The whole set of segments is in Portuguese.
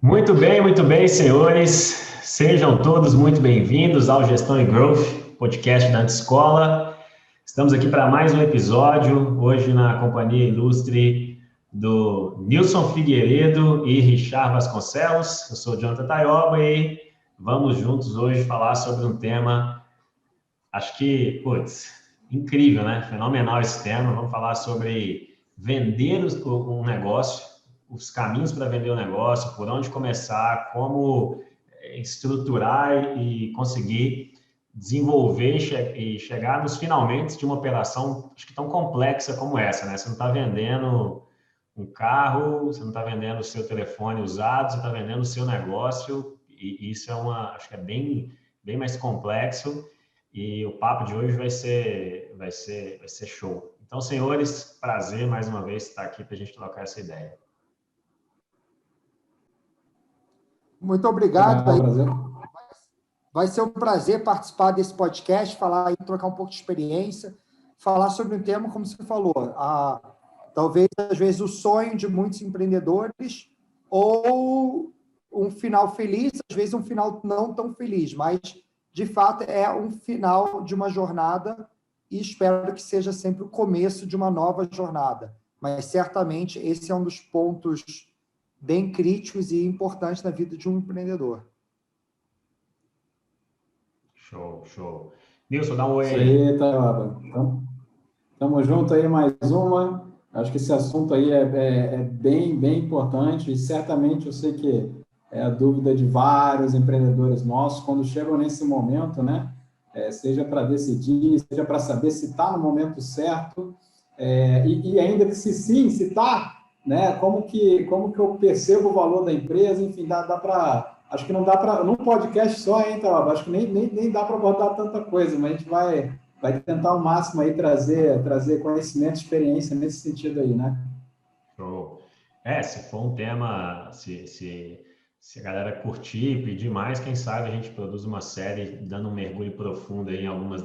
Muito bem, senhores. Sejam todos muito bem-vindos ao Gestão e Growth, podcast da Antescola. Estamos aqui para mais um episódio, hoje na companhia ilustre do Nilson Figueiredo e Richard Vasconcelos. Eu sou o Jonathan Taioba e vamos juntos hoje falar sobre um tema, acho que, incrível, né? Fenomenal esse tema. Vamos falar sobre vender um negócio, os caminhos para vender o negócio, por onde começar, como estruturar e conseguir desenvolver e chegar nos finalmente de uma operação, acho que tão complexa como essa, né? Você não está vendendo um carro, você não está vendendo o seu telefone usado, você está vendendo o seu negócio, e isso acho que é bem mais complexo, e o papo de hoje vai ser show. Então, senhores, prazer mais uma vez estar aqui para a gente trocar essa ideia. Muito obrigado. Vai ser um prazer participar desse podcast, falar e trocar um pouco de experiência, falar sobre um tema, como você falou, talvez, às vezes, o sonho de muitos empreendedores ou um final feliz, às vezes um final não tão feliz, mas, de fato, é um final de uma jornada e espero que seja sempre o começo de uma nova jornada. Mas, certamente, esse é um dos pontos bem críticos e importantes na vida de um empreendedor. Show. Nilson, dá um oi aí. Isso aí, Taioba. Então, estamos juntos aí mais uma. Acho que esse assunto aí é bem importante e certamente eu sei que é a dúvida de vários empreendedores nossos quando chegam nesse momento, né? Seja para decidir, seja para saber se está no momento certo e ainda que se está, né? Como que eu percebo o valor da empresa, enfim, dá para... Acho que não dá para... Num podcast só, hein, Taioba? Acho que nem dá para botar tanta coisa, mas a gente vai tentar ao máximo aí trazer conhecimento, experiência nesse sentido aí, né? Show. Se for um tema, se a galera curtir, pedir mais, quem sabe a gente produz uma série dando um mergulho profundo aí em algumas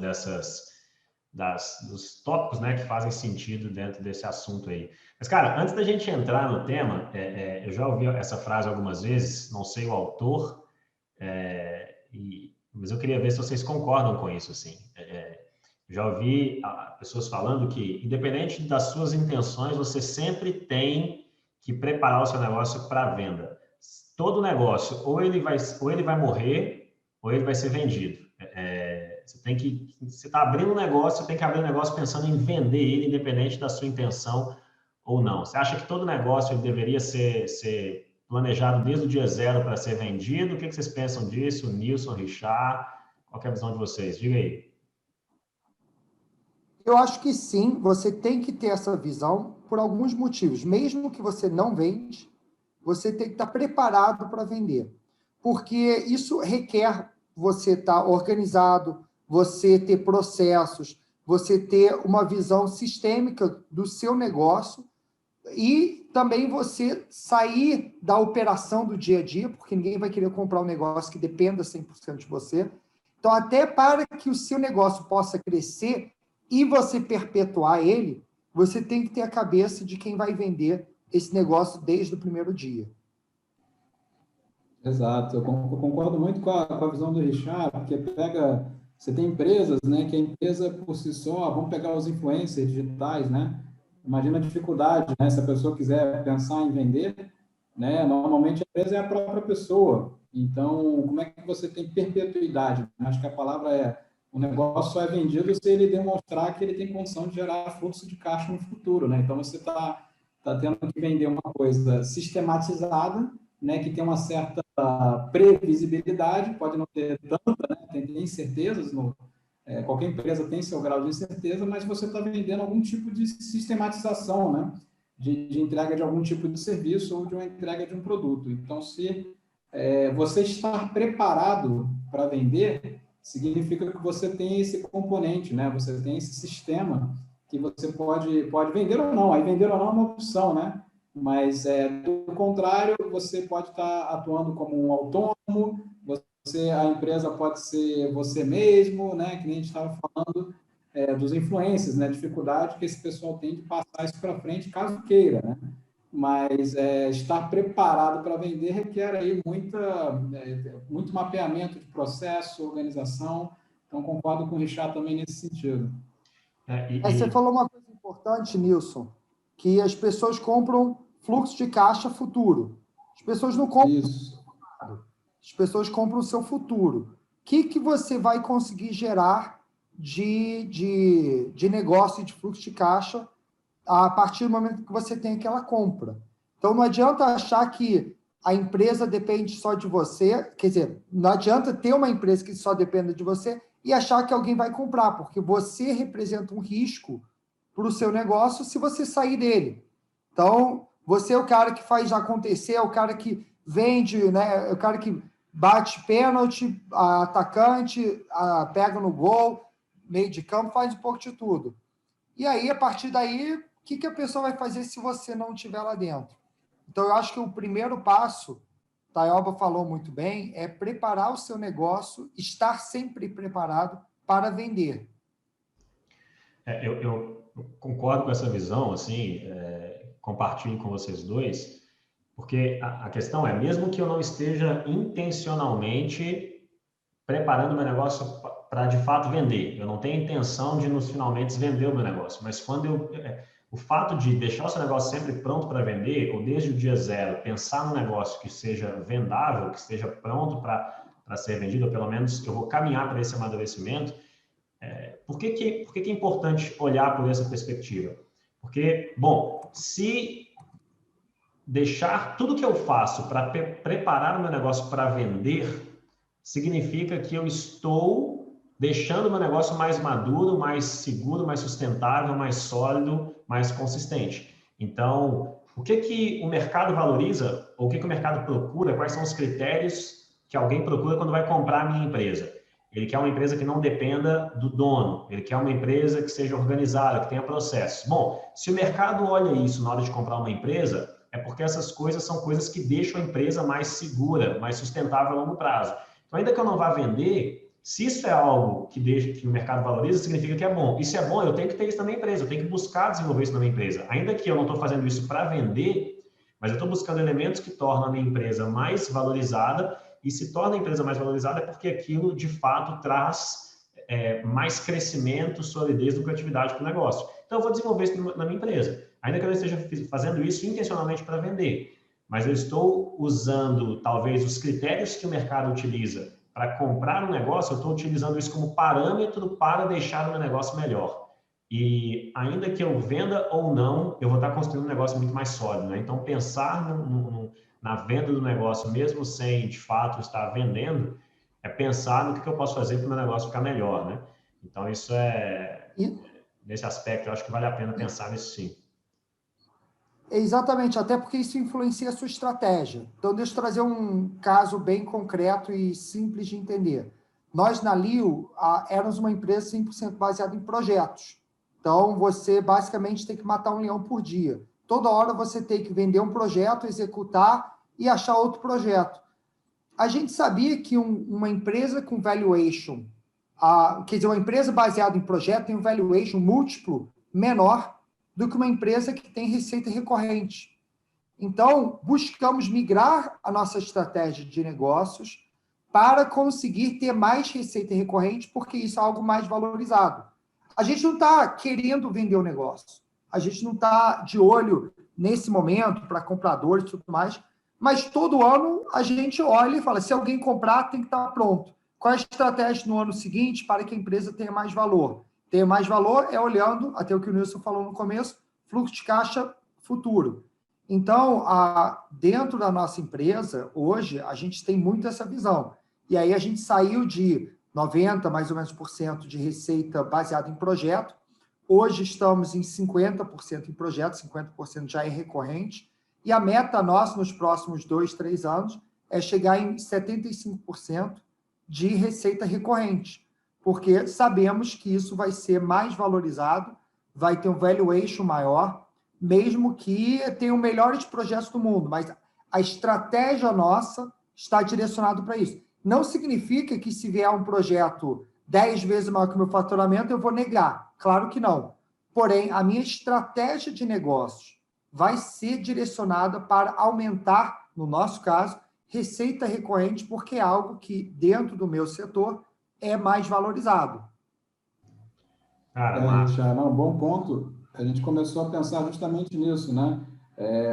dos tópicos, né, que fazem sentido dentro desse assunto aí. Mas, cara, antes da gente entrar no tema, eu já ouvi essa frase algumas vezes, não sei o autor, mas eu queria ver se vocês concordam com isso, assim. Já ouvi pessoas falando que, independente das suas intenções, você sempre tem que preparar o seu negócio para a venda. Todo negócio, ou ele vai morrer, ou ele vai ser vendido. Você está abrindo um negócio, você tem que abrir um negócio pensando em vender ele, independente da sua intenção ou não. Você acha que todo negócio ele deveria ser planejado desde o dia zero para ser vendido? O que vocês pensam disso? Nilson, Richard, qual é a visão de vocês? Diga aí. Eu acho que sim, você tem que ter essa visão por alguns motivos. Mesmo que você não vende, você tem que estar preparado para vender. Porque isso requer você estar organizado, você ter processos, você ter uma visão sistêmica do seu negócio e também você sair da operação do dia a dia, porque ninguém vai querer comprar um negócio que dependa 100% de você. Então, até para que o seu negócio possa crescer e você perpetuar ele, você tem que ter a cabeça de quem vai vender esse negócio desde o primeiro dia. Exato, eu concordo muito com a visão do Richard, porque você tem empresas, né, que a empresa por si só, vamos pegar os influencers digitais, né, imagina a dificuldade, né, se a pessoa quiser pensar em vender, né, normalmente a empresa é a própria pessoa, então como é que você tem perpetuidade? Acho que a palavra o negócio só é vendido se ele demonstrar que ele tem condição de gerar fluxo de caixa no futuro, né, então você está tendo que vender uma coisa sistematizada, né, que tem uma certa previsibilidade, pode não ter tanta, né, tem incertezas, qualquer empresa tem seu grau de incerteza, mas você está vendendo algum tipo de sistematização, né, de entrega de algum tipo de serviço ou de uma entrega de um produto. Então, se você estar preparado para vender, significa que você tem esse componente, né, você tem esse sistema que você pode vender ou não. Aí vender ou não é uma opção, né? Mas, do contrário, você pode estar atuando como um autônomo, a empresa pode ser você mesmo, né? Que nem a gente estava falando dos influencers, né? Dificuldade que esse pessoal tem de passar isso para frente, caso queira, né? mas estar preparado para vender requer aí muito mapeamento de processo, organização. Então, concordo com o Richard também nesse sentido. Você falou uma coisa importante, Nilson, que as pessoas compram fluxo de caixa futuro. As pessoas não compram Isso. as pessoas compram o seu futuro. O que você vai conseguir gerar de negócio e de fluxo de caixa a partir do momento que você tem aquela compra? Então, não adianta achar que a empresa depende só de você, quer dizer, não adianta ter uma empresa que só dependa de você e achar que alguém vai comprar, porque você representa um risco para o seu negócio se você sair dele. Então, você é o cara que faz acontecer, é o cara que vende, né? É o cara que bate pênalti, atacante, pega no gol, meio de campo, faz um pouco de tudo. E aí, a partir daí, o que a pessoa vai fazer se você não estiver lá dentro? Então, eu acho que o primeiro passo, Taioba falou muito bem, é preparar o seu negócio, estar sempre preparado para vender. Eu concordo com essa visão, assim, compartilho com vocês dois, porque a questão é, mesmo que eu não esteja intencionalmente preparando o meu negócio para de fato vender, eu não tenho intenção de nos finalmente vender o meu negócio, mas quando o fato de deixar o seu negócio sempre pronto para vender, ou desde o dia zero, pensar num negócio que seja vendável, que esteja pronto para ser vendido, ou pelo menos eu vou caminhar para esse amadurecimento. Por que é importante olhar por essa perspectiva? Porque, bom, se deixar tudo que eu faço para preparar o meu negócio para vender, significa que eu estou deixando o meu negócio mais maduro, mais seguro, mais sustentável, mais sólido, mais consistente. Então, o que o mercado valoriza, ou o que o mercado procura, quais são os critérios que alguém procura quando vai comprar a minha empresa? Ele quer uma empresa que não dependa do dono, ele quer uma empresa que seja organizada, que tenha processos. Bom, se o mercado olha isso na hora de comprar uma empresa, é porque essas coisas são coisas que deixam a empresa mais segura, mais sustentável a longo prazo. Então, ainda que eu não vá vender, se isso é algo que o mercado valoriza, significa que é bom. E se é bom, eu tenho que ter isso na minha empresa, eu tenho que buscar desenvolver isso na minha empresa. Ainda que eu não estou fazendo isso para vender, mas eu estou buscando elementos que tornam a minha empresa mais valorizada, e se torna a empresa mais valorizada é porque aquilo, de fato, traz mais crescimento, solidez, lucratividade para o negócio. Então, eu vou desenvolver isso na minha empresa. Ainda que eu não esteja fazendo isso intencionalmente para vender, mas eu estou usando, talvez, os critérios que o mercado utiliza para comprar um negócio, eu estou utilizando isso como parâmetro para deixar o meu negócio melhor. E ainda que eu venda ou não, eu vou estar construindo um negócio muito mais sólido, né? Então, pensar na venda do negócio, mesmo sem, de fato, estar vendendo, é pensar no que eu posso fazer para o meu negócio ficar melhor, né? Então, isso nesse aspecto, eu acho que vale a pena pensar nisso sim. Exatamente, até porque isso influencia a sua estratégia. Então, deixa eu trazer um caso bem concreto e simples de entender. Nós, na Lio, éramos uma empresa 100% baseada em projetos. Então, você basicamente tem que matar um leão por dia. Toda hora você tem que vender um projeto, executar e achar outro projeto. A gente sabia que uma empresa com valuation, quer dizer, uma empresa baseada em projeto tem um valuation múltiplo menor do que uma empresa que tem receita recorrente. Então, buscamos migrar a nossa estratégia de negócios para conseguir ter mais receita recorrente, porque isso é algo mais valorizado. A gente não está querendo vender o negócio. A gente não está de olho nesse momento para compradores e tudo mais, mas todo ano a gente olha e fala, se alguém comprar, tem que estar pronto. Qual é a estratégia no ano seguinte para que a empresa tenha mais valor? Ter mais valor é olhando, até o que o Nilson falou no começo, fluxo de caixa futuro. Então, dentro da nossa empresa, hoje, a gente tem muito essa visão. E aí a gente saiu de 90%, mais ou menos, de receita baseada em projeto. Hoje estamos em 50% em projeto, 50% já é recorrente. E a meta nossa nos próximos 2, 3 anos é chegar em 75% de receita recorrente, porque sabemos que isso vai ser mais valorizado, vai ter um valuation maior, mesmo que tenham melhores projetos do mundo, mas a estratégia nossa está direcionada para isso. Não significa que se vier um projeto 10 vezes maior que o meu faturamento, eu vou negar. Claro que não. Porém, a minha estratégia de negócios vai ser direcionada para aumentar, no nosso caso, receita recorrente, porque é algo que, dentro do meu setor, é mais valorizado. Richard, não, bom ponto. A gente começou a pensar justamente nisso, né?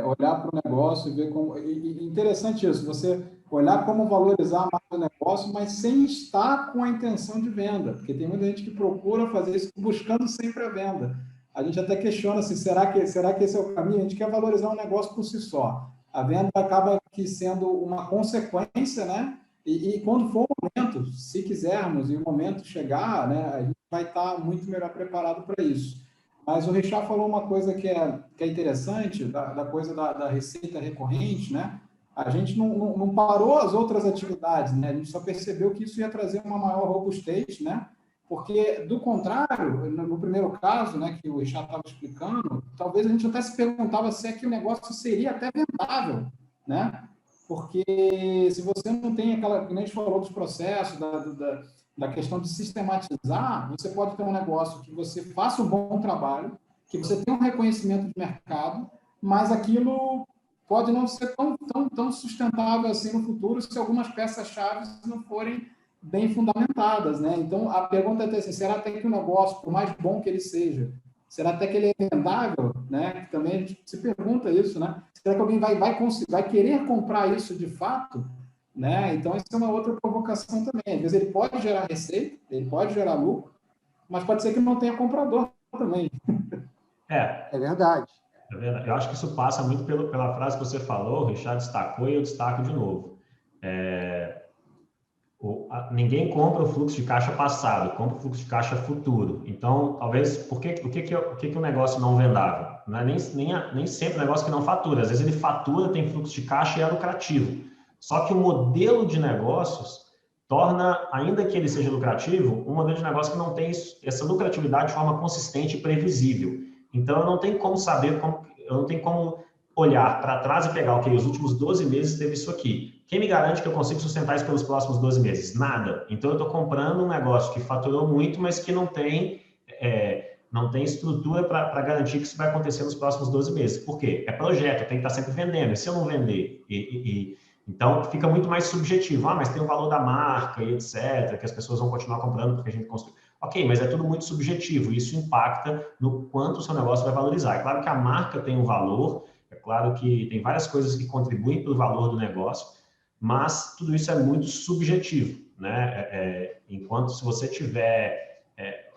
Olhar para o negócio e ver como... interessante isso, você olhar como valorizar mais o negócio, mas sem estar com a intenção de venda, porque tem muita gente que procura fazer isso buscando sempre a venda. A gente até questiona se será que esse é o caminho? A gente quer valorizar um negócio por si só. A venda acaba que sendo uma consequência, né? E quando for o momento, se quisermos, e o momento chegar, né, a gente vai estar muito melhor preparado para isso. Mas o Richard falou uma coisa que é interessante, da coisa da receita recorrente, né? A gente não parou as outras atividades, né? A gente só percebeu que isso ia trazer uma maior robustez, né? Porque, do contrário, no primeiro caso, né, que o Richard estava explicando, talvez a gente até se perguntava se é que o negócio seria até vendável, né? Porque se você não tem aquela, como a gente falou dos processos, da questão de sistematizar, você pode ter um negócio que você faça um bom trabalho, que você tenha um reconhecimento de mercado, mas aquilo pode não ser tão sustentável assim no futuro se algumas peças-chave não forem bem fundamentadas, né? Então, a pergunta é até assim, será até que o negócio, por mais bom que ele seja, será até que ele é vendável, né? Também a gente se pergunta isso, né? Será que alguém vai querer comprar isso de fato? Né? Então, isso é uma outra provocação também. Às vezes ele pode gerar receita, ele pode gerar lucro, mas pode ser que não tenha comprador também. É verdade. É verdade. Eu acho que isso passa muito pela frase que você falou, o Richard destacou e eu destaco de novo. Ninguém compra o fluxo de caixa passado, compra o fluxo de caixa futuro. Então, talvez, o que o negócio não vendável? Não é nem sempre um negócio que não fatura. Às vezes ele fatura, tem fluxo de caixa e é lucrativo. Só que o modelo de negócios torna, ainda que ele seja lucrativo, um modelo de negócio que não tem essa lucratividade de forma consistente e previsível. Então, eu não tenho como saber, eu não tenho como olhar para trás e pegar, ok, os últimos 12 meses teve isso aqui. Quem me garante que eu consigo sustentar isso pelos próximos 12 meses? Nada. Então, eu estou comprando um negócio que faturou muito, mas que não tem estrutura para garantir que isso vai acontecer nos próximos 12 meses. Por quê? É projeto, tem que estar sempre vendendo. E se eu não vender? Então, fica muito mais subjetivo. Mas tem o valor da marca e etc., que as pessoas vão continuar comprando porque a gente construiu. Ok, mas é tudo muito subjetivo. Isso impacta no quanto o seu negócio vai valorizar. É claro que a marca tem um valor, é claro que tem várias coisas que contribuem para o valor do negócio, mas tudo isso é muito subjetivo, né? Enquanto se você tiver,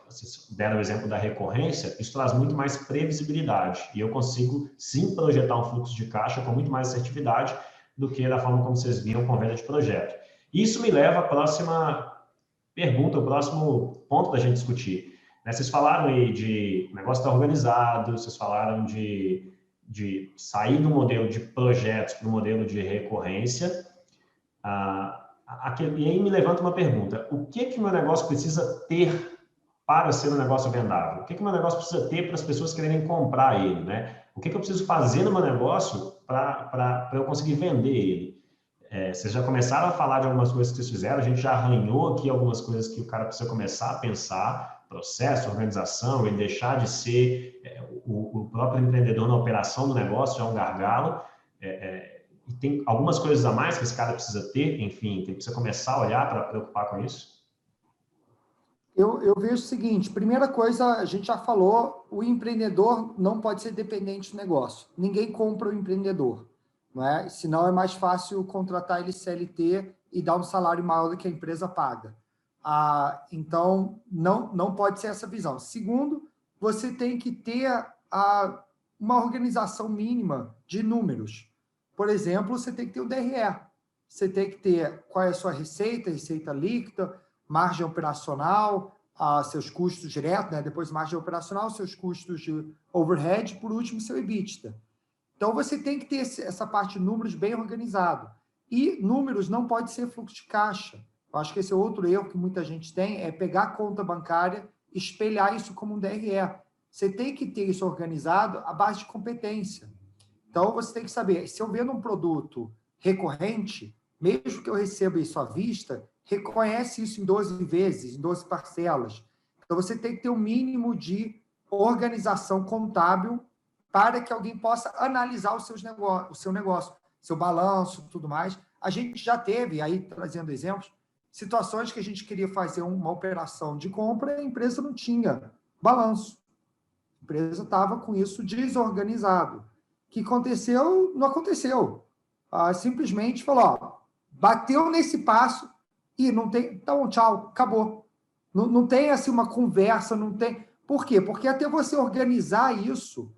vocês deram o exemplo da recorrência, isso traz muito mais previsibilidade e eu consigo sim projetar um fluxo de caixa com muito mais assertividade do que da forma como vocês viam com venda de projeto. Isso me leva à próxima pergunta, o próximo ponto da gente discutir. Vocês falaram aí de o negócio estar organizado, vocês falaram de sair do modelo de projetos para o modelo de recorrência. E aí me levanta uma pergunta: o que o meu negócio precisa ter para ser um negócio vendável? O que o meu negócio precisa ter para as pessoas quererem comprar ele, né? O que eu preciso fazer no meu negócio para eu conseguir vender ele? Vocês já começaram a falar de algumas coisas que vocês fizeram, a gente já arranhou aqui algumas coisas que o cara precisa começar a pensar, processo, organização, ele deixar de ser o próprio empreendedor na operação do negócio, já é um gargalo, e tem algumas coisas a mais que esse cara precisa ter, enfim, que precisa começar a olhar para preocupar com isso? Eu vejo o seguinte, primeira coisa, a gente já falou, o empreendedor não pode ser dependente do negócio. Ninguém compra o empreendedor, não é? Senão é mais fácil contratar ele CLT e dar um salário maior do que a empresa paga. Então, não pode ser essa visão. Segundo, você tem que ter uma organização mínima de números. Por exemplo, você tem que ter o DRE. Você tem que ter qual é a sua receita líquida, margem operacional, seus custos diretos, né? Depois margem operacional, seus custos de overhead, por último, seu EBITDA. Então, você tem que ter essa parte de números bem organizado. E números não pode ser fluxo de caixa. Eu acho que esse é outro erro que muita gente tem, é pegar a conta bancária e espelhar isso como um DRE. Você tem que ter isso organizado à base de competência. Então, você tem que saber, se eu vendo um produto recorrente, mesmo que eu receba isso à vista, reconhece isso em 12 vezes, em 12 parcelas. Então, você tem que ter um mínimo de organização contábil para que alguém possa analisar o seu negócio, seu balanço, tudo mais. A gente já teve, aí trazendo exemplos, situações que a gente queria fazer uma operação de compra e a empresa não tinha balanço. A empresa estava com isso desorganizado. O que aconteceu? Não aconteceu. Simplesmente falou, ó, bateu nesse passo e não tem... Então, tchau, acabou. Não tem assim uma conversa, não tem... Por quê? Porque até você organizar isso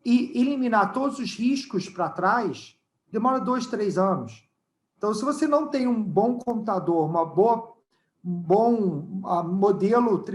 e eliminar todos os riscos para trás, demora 2, 3 anos. Então, se você não tem um bom contador, um bom modelo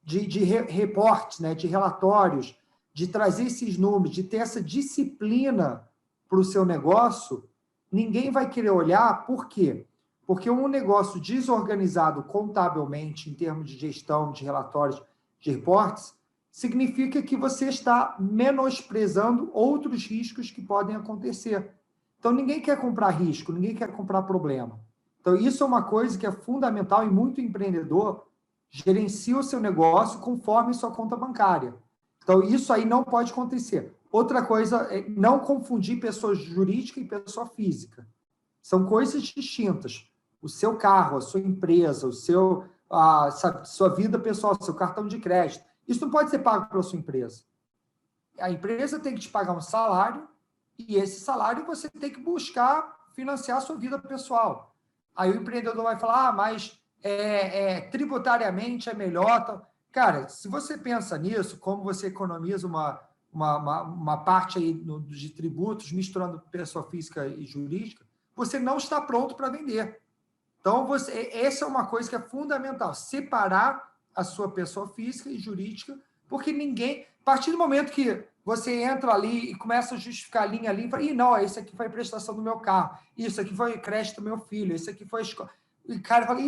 de reportes, né, de relatórios, de trazer esses números, de ter essa disciplina para o seu negócio, ninguém vai querer olhar. Por quê? Porque um negócio desorganizado contabilmente, em termos de gestão, de relatórios, de reportes, significa que você está menosprezando outros riscos que podem acontecer. Então, ninguém quer comprar risco, ninguém quer comprar problema. Então, isso é uma coisa que é fundamental e muito empreendedor gerencia o seu negócio conforme sua conta bancária. Então, isso aí não pode acontecer. Outra coisa é não confundir pessoa jurídica e pessoa física. São coisas distintas. O seu carro, a sua empresa, sua vida pessoal, seu cartão de crédito, isso não pode ser pago pela sua empresa. A empresa tem que te pagar um salário e esse salário você tem que buscar financiar a sua vida pessoal. Aí o empreendedor vai falar, mas tributariamente é melhor. Cara, se você pensa nisso, como você economiza uma parte aí de tributos, misturando pessoa física e jurídica, você não está pronto para vender. Então, essa é uma coisa que é fundamental, separar a sua pessoa física e jurídica, porque ninguém... A partir do momento que você entra ali e começa a justificar a linha ali, fala, não, isso aqui foi prestação do meu carro, isso aqui foi crédito do meu filho, isso aqui foi escola. E o cara fala,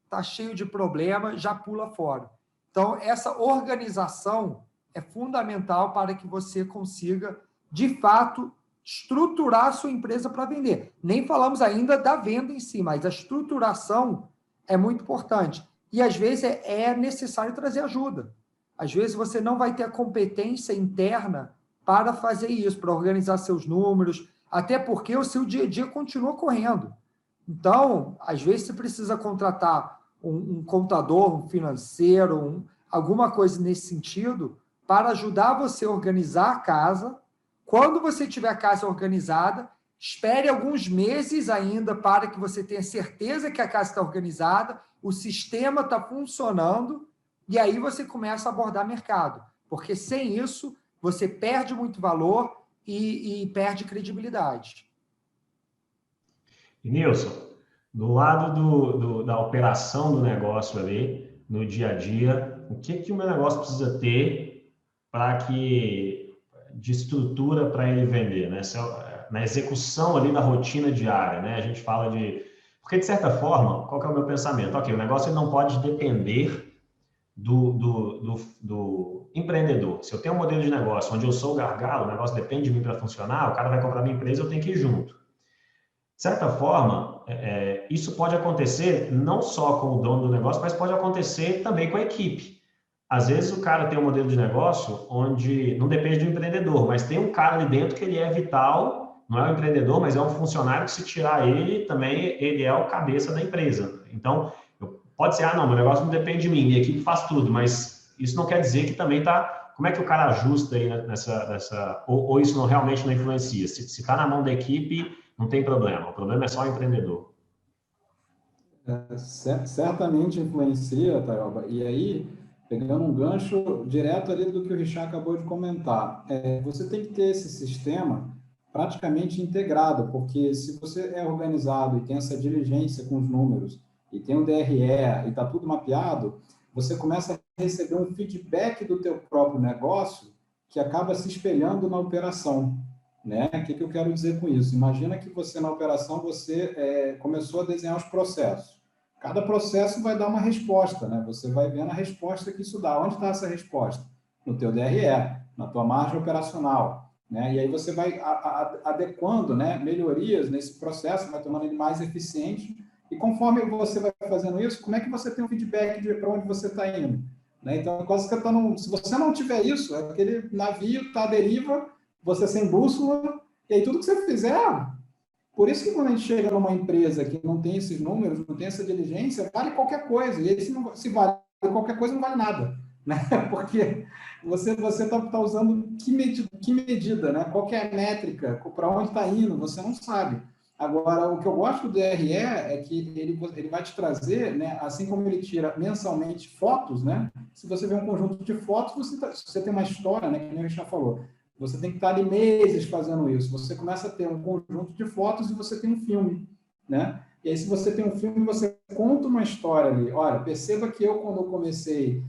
tá cheio de problema, já pula fora. Então, essa organização é fundamental para que você consiga, de fato, estruturar a sua empresa para vender. Nem falamos ainda da venda em si, mas a estruturação é muito importante. E, às vezes, é necessário trazer ajuda. Às vezes, você não vai ter a competência interna para fazer isso, para organizar seus números, até porque o seu dia a dia continua correndo. Então, às vezes, você precisa contratar um contador, um financeiro, alguma coisa nesse sentido, para ajudar você a organizar a casa. Quando você tiver a casa organizada, espere alguns meses ainda para que você tenha certeza que a casa está organizada, o sistema está funcionando, e aí você começa a abordar mercado. Porque sem isso, você perde muito valor e perde credibilidade. E, Nilson, do lado da operação do negócio ali, no dia a dia, o que o meu negócio precisa ter de estrutura para ele vender, né? Na execução ali da rotina diária, né? A gente fala de... Porque, de certa forma, qual que é o meu pensamento? Ok, o negócio ele não pode depender do empreendedor. Se eu tenho um modelo de negócio onde eu sou o gargalo, o negócio depende de mim para funcionar, o cara vai comprar minha empresa, eu tenho que ir junto. De certa forma, isso pode acontecer não só com o dono do negócio, mas pode acontecer também com a equipe. Às vezes o cara tem um modelo de negócio onde não depende do empreendedor, mas tem um cara ali dentro que ele é vital, não é um empreendedor, mas é um funcionário que, se tirar ele, também ele é o cabeça da empresa. Então, pode ser, não, meu negócio não depende de mim, minha equipe faz tudo, mas isso não quer dizer que também está... Como é que o cara ajusta aí ou isso realmente não influencia? Se está na mão da equipe, não tem problema, o problema é só o empreendedor. Certamente influencia, Taioba. E aí, pegando um gancho direto ali do que o Richard acabou de comentar, você tem que ter esse sistema praticamente integrado, porque se você é organizado e tem essa diligência com os números, e tem o DRE, e está tudo mapeado, você começa a receber um feedback do teu próprio negócio que acaba se espelhando na operação. Né? O que eu quero dizer com isso? Imagina que você, na operação, você começou a desenhar os processos. Cada processo vai dar uma resposta, né? Você vai vendo a resposta que isso dá. Onde está essa resposta? No teu DRE, na tua margem operacional. Né? E aí você vai adequando, né, melhorias nesse processo, vai tornando ele mais eficiente. E conforme você vai fazendo isso, como é que você tem um feedback de para onde você está indo? né? Então, quase que se você não tiver isso, aquele navio está à deriva, você sem bússola, e aí tudo que você fizer... Por isso que quando a gente chega numa empresa que não tem esses números, não tem essa diligência, vale qualquer coisa. E aí, se vale qualquer coisa, não vale nada. Né? Porque você está usando que medida, né? Qual que é a métrica, para onde está indo, você não sabe. Agora, o que eu gosto do DRE é que ele vai te trazer, né? Assim como ele tira mensalmente fotos, né? Se você vê um conjunto de fotos, você tem uma história, né? Que nem o Richard falou. Você tem que estar ali meses fazendo isso. Você começa a ter um conjunto de fotos e você tem um filme, né? E aí, se você tem um filme, você conta uma história ali. Olha, perceba que quando eu comecei,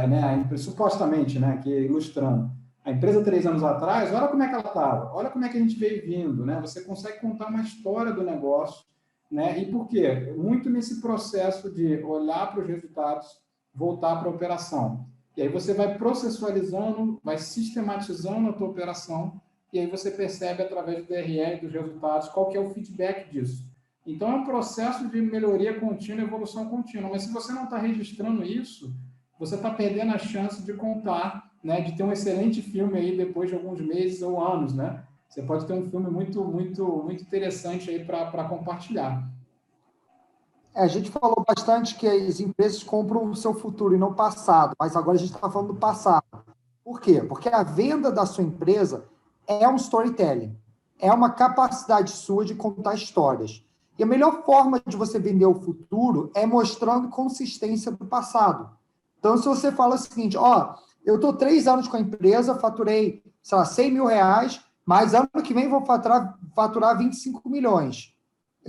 né, supostamente, né, que ilustrando, a empresa 3 anos atrás, olha como é que ela estava, olha como é que a gente veio vindo, né? Você consegue contar uma história do negócio, né? E por quê? Muito nesse processo de olhar para os resultados, voltar para a operação. E aí você vai processualizando, vai sistematizando a tua operação, e aí você percebe através do DRE e dos resultados qual que é o feedback disso. Então é um processo de melhoria contínua, evolução contínua. Mas se você não está registrando isso, você está perdendo a chance de contar, né, de ter um excelente filme aí depois de alguns meses ou anos, né? Você pode ter um filme muito, muito, muito interessante aí para compartilhar. A gente falou bastante que as empresas compram o seu futuro e não o passado, mas agora a gente está falando do passado. Por quê? Porque a venda da sua empresa é um storytelling, é uma capacidade sua de contar histórias. E a melhor forma de você vender o futuro é mostrando consistência do passado. Então, se você fala o seguinte, eu estou 3 anos com a empresa, faturei, sei lá, 100 mil reais, mas ano que vem vou faturar 25 milhões.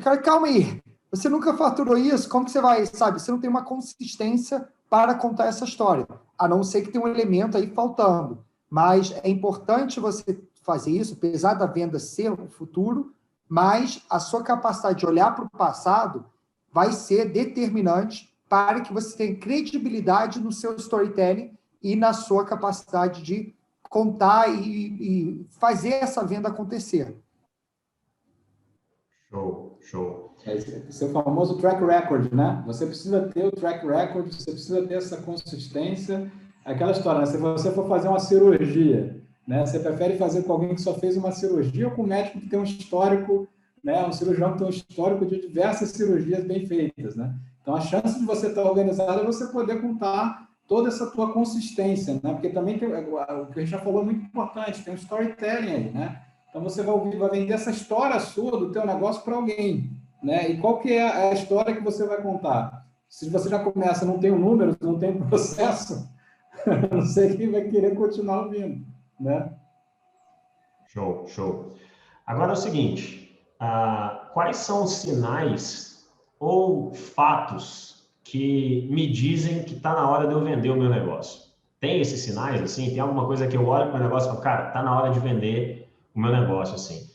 Cara, calma aí. Você nunca faturou isso? Como que você vai, sabe? Você não tem uma consistência para contar essa história, a não ser que tenha um elemento aí faltando. Mas é importante você fazer isso, apesar da venda ser o futuro, mas a sua capacidade de olhar para o passado vai ser determinante para que você tenha credibilidade no seu storytelling e na sua capacidade de contar e fazer essa venda acontecer. Show, show. Esse é o famoso track record, né? Você precisa ter o track record, você precisa ter essa consistência. Aquela história, né? Se você for fazer uma cirurgia, né? Você prefere fazer com alguém que só fez uma cirurgia ou com um médico que tem um histórico, né? Um cirurgião que tem um histórico de diversas cirurgias bem feitas, né? Então, a chance de você estar organizado é você poder contar toda essa tua consistência, né? Porque também tem, o que a gente já falou é muito importante, tem um storytelling aí, né? Então, você vai vender essa história sua do teu negócio para alguém, né? E qual que é a história que você vai contar? Se você já começa, não tem um número, não tem um processo, não sei quem vai querer continuar ouvindo, né? Show, show. Agora é o seguinte, quais são os sinais ou fatos que me dizem que está na hora de eu vender o meu negócio? Tem esses sinais, assim? Tem alguma coisa que eu olho para o meu negócio e falo, cara, está na hora de vender o meu negócio, assim?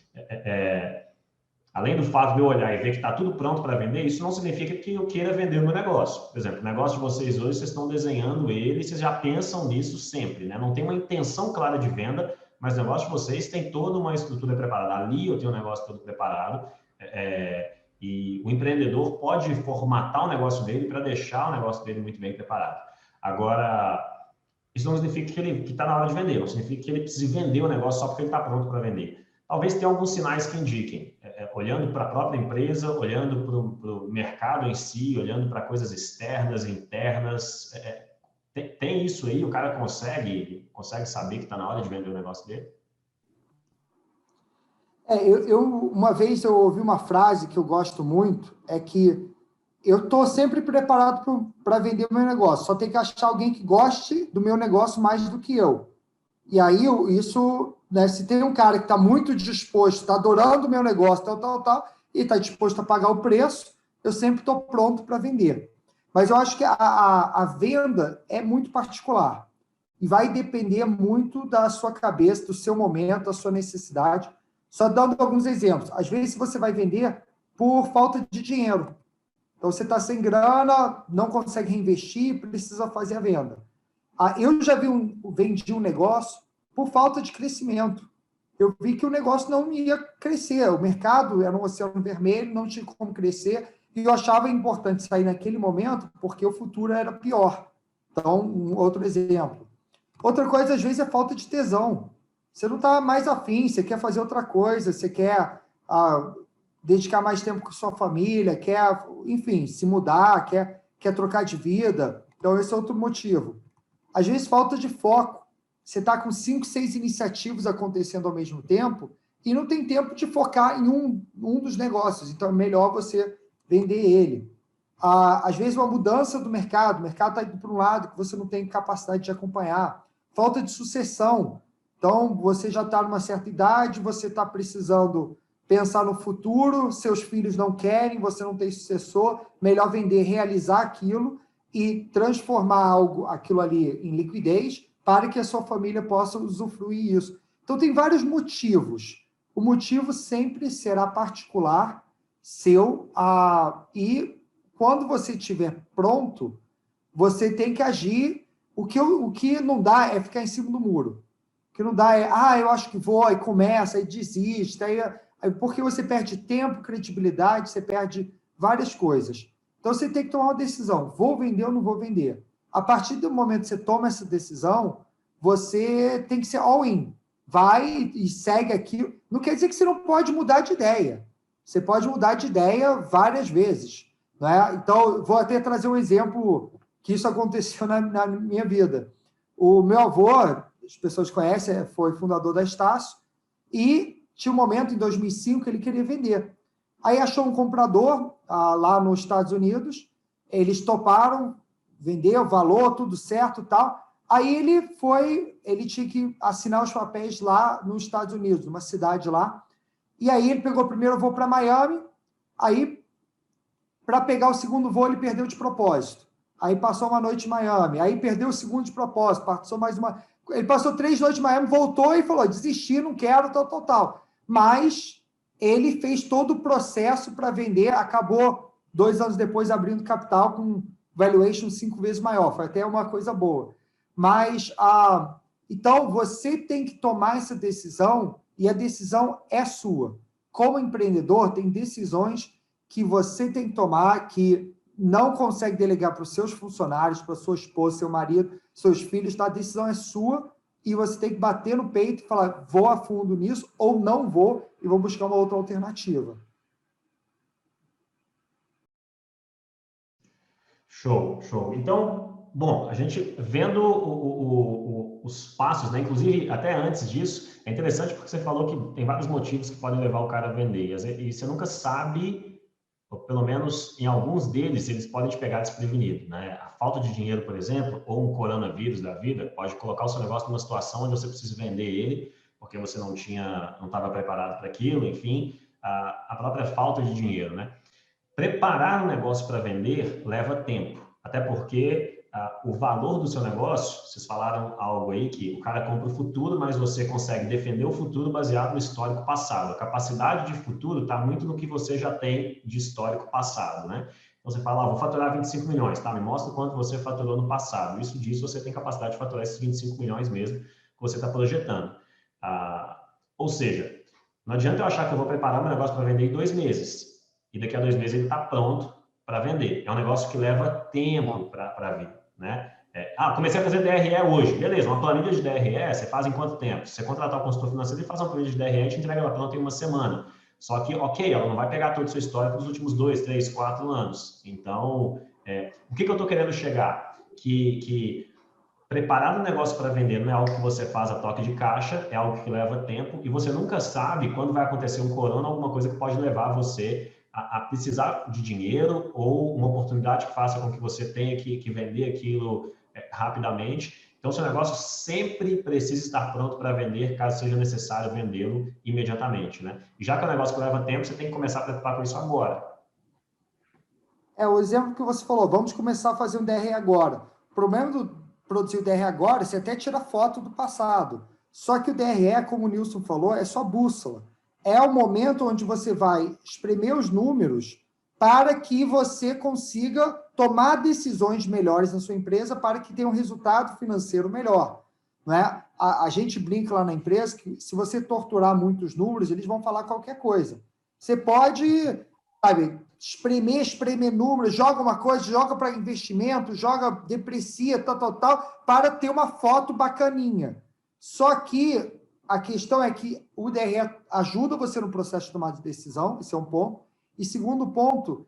Além do fato de eu olhar e ver que está tudo pronto para vender, isso não significa que eu queira vender o meu negócio. Por exemplo, o negócio de vocês hoje, vocês estão desenhando ele, vocês já pensam nisso sempre, né? Não tem uma intenção clara de venda, mas o negócio de vocês tem toda uma estrutura preparada. Ali eu tenho um negócio todo preparado, e o empreendedor pode formatar o negócio dele para deixar o negócio dele muito bem preparado. Agora, isso não significa que está na hora de vender, não significa que ele precise vender o negócio só porque ele está pronto para vender. Talvez tenha alguns sinais que indiquem, olhando para a própria empresa, olhando para o mercado em si, olhando para coisas externas, internas. Tem isso aí? O cara consegue saber que está na hora de vender o negócio dele? Uma vez eu ouvi uma frase que eu gosto muito, é que eu estou sempre preparado para vender o meu negócio, só tem que achar alguém que goste do meu negócio mais do que eu. E aí, isso, né, se tem um cara que está muito disposto, está adorando o meu negócio, tal, e está disposto a pagar o preço, eu sempre estou pronto para vender. Mas eu acho que a venda é muito particular e vai depender muito da sua cabeça, do seu momento, da sua necessidade. Só dando alguns exemplos. Às vezes, você vai vender por falta de dinheiro. Então, você está sem grana, não consegue reinvestir, precisa fazer a venda. Eu já vendi um negócio por falta de crescimento. Eu vi que o negócio não ia crescer. O mercado era um oceano vermelho, não tinha como crescer, e eu achava importante sair naquele momento porque o futuro era pior. Então, um outro exemplo. Outra coisa, às vezes, é falta de tesão. Você não está mais afim, você quer fazer outra coisa, você quer dedicar mais tempo com sua família, quer, enfim, se mudar, quer trocar de vida. Então, esse é outro motivo. Às vezes, falta de foco. Você está com 5, 6 iniciativas acontecendo ao mesmo tempo e não tem tempo de focar em um dos negócios. Então, é melhor você vender ele. Às vezes, uma mudança do mercado. O mercado está indo para um lado que você não tem capacidade de acompanhar. Falta de sucessão. Então, você já está numa certa idade, você está precisando pensar no futuro, seus filhos não querem, você não tem sucessor, melhor vender, realizar aquilo e transformar aquilo ali em liquidez para que a sua família possa usufruir isso. Então, tem vários motivos. O motivo sempre será particular, seu, e quando você estiver pronto, você tem que agir. O que não dá é ficar em cima do muro. O que não dá é, eu acho que vou, aí começa, aí desiste, aí porque você perde tempo, credibilidade, você perde várias coisas. Então, você tem que tomar uma decisão. Vou vender ou não vou vender? A partir do momento que você toma essa decisão, você tem que ser all-in. Vai e segue aquilo. Não quer dizer que você não pode mudar de ideia. Você pode mudar de ideia várias vezes. Não é? Então, vou até trazer um exemplo que isso aconteceu na minha vida. O meu avô, as pessoas conhecem, foi fundador da Estácio, e tinha um momento, em 2005, que ele queria vender. Aí achou um comprador lá nos Estados Unidos, eles toparam, vendeu, valor, tudo certo e tal. Aí ele tinha que assinar os papéis lá nos Estados Unidos, numa cidade lá. E aí ele pegou o primeiro voo para Miami, aí, para pegar o segundo voo, ele perdeu de propósito. Aí passou uma noite em Miami, aí perdeu o segundo de propósito, passou mais uma... Ele passou 3 noites em Miami, voltou e falou, desisti, não quero, tal. Mas ele fez todo o processo para vender, acabou 2 anos depois abrindo capital com valuation 5 vezes maior, foi até uma coisa boa. Mas, então, você tem que tomar essa decisão e a decisão é sua. Como empreendedor, tem decisões que você tem que tomar que não consegue delegar para os seus funcionários, para sua esposa, seu marido, seus filhos, tá? A decisão é sua e você tem que bater no peito e falar, vou a fundo nisso ou não vou e vou buscar uma outra alternativa. Show. Então, bom, a gente vendo os passos, né? Inclusive, até antes disso, é interessante porque você falou que tem vários motivos que podem levar o cara a vender. E você nunca sabe, ou pelo menos em alguns deles, eles podem te pegar desprevenido, né? A falta de dinheiro, por exemplo, ou um coronavírus da vida, pode colocar o seu negócio numa situação onde você precisa vender ele, porque você não estava preparado para aquilo, enfim, a própria falta de dinheiro, né? Preparar um negócio para vender leva tempo, até porque o valor do seu negócio, vocês falaram algo aí que o cara compra o futuro, mas você consegue defender o futuro baseado no histórico passado. A capacidade de futuro está muito no que você já tem de histórico passado, né? Então você fala, vou faturar 25 milhões, tá? Me mostra quanto você faturou no passado. Isso diz você tem capacidade de faturar esses 25 milhões mesmo que você está projetando. Ou seja, não adianta eu achar que eu vou preparar meu negócio para vender em 2 meses. E daqui a 2 meses ele está pronto para vender. É um negócio que leva tempo para vir, né? Comecei a fazer DRE hoje. Beleza, uma planilha de DRE, você faz em quanto tempo? Se você contratar um consultor financeiro, ele faz uma planilha de DRE e te entrega ela pronta em 1 semana. Só que, ok, ela não vai pegar todo o seu histórico dos últimos 2, 3, 4 anos. Então, o que eu estou querendo chegar? Que preparar um negócio para vender não é algo que você faz a toque de caixa, é algo que leva tempo e você nunca sabe quando vai acontecer um corona, alguma coisa que pode levar você a precisar de dinheiro ou uma oportunidade que faça com que você tenha que vender aquilo rapidamente. Então, seu negócio sempre precisa estar pronto para vender, caso seja necessário vendê-lo imediatamente, né? E já que é um negócio que leva tempo, você tem que começar a preocupar com isso agora. O exemplo que você falou, vamos começar a fazer um DRE agora. O problema do produzir o DRE agora, você até tira foto do passado. Só que o DRE, como o Nilson falou, é só bússola. É o momento onde você vai espremer os números para que você consiga tomar decisões melhores na sua empresa para que tenha um resultado financeiro melhor. Não é? A gente brinca lá na empresa que se você torturar muitos números, eles vão falar qualquer coisa. Você pode sabe, espremer números, joga uma coisa, joga para investimento, joga, deprecia, tal, para ter uma foto bacaninha. Só que a questão é que o DRE ajuda você no processo de tomada de decisão, esse é um ponto. E segundo ponto,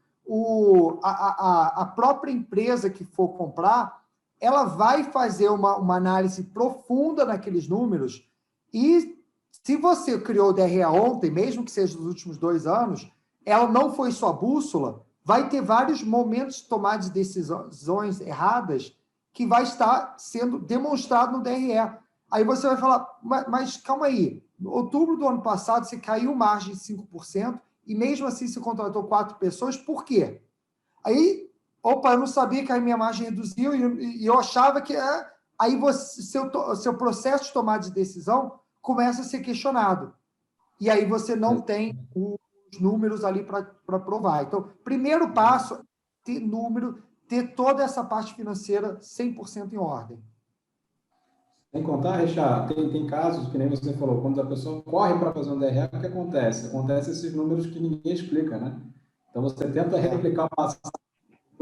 a própria empresa que for comprar, ela vai fazer uma análise profunda naqueles números e se você criou o DRE ontem, mesmo que seja nos últimos 2 anos, ela não foi sua bússola, vai ter vários momentos de tomar de decisões erradas que vai estar sendo demonstrado no DRE. Aí você vai falar, mas calma aí, em outubro do ano passado você caiu margem de 5% e mesmo assim você contratou 4 pessoas, por quê? Aí, opa, eu não sabia que a minha margem reduziu e eu achava que... Aí seu processo de tomada de decisão começa a ser questionado. E aí você não tem os números ali para provar. Então, primeiro passo, ter número, ter toda essa parte financeira 100% em ordem. Sem contar, Richard, tem casos, que nem você falou, quando a pessoa corre para fazer um DRE, o que acontece? Acontece esses números que ninguém explica, né? Então, você tenta replicar o passado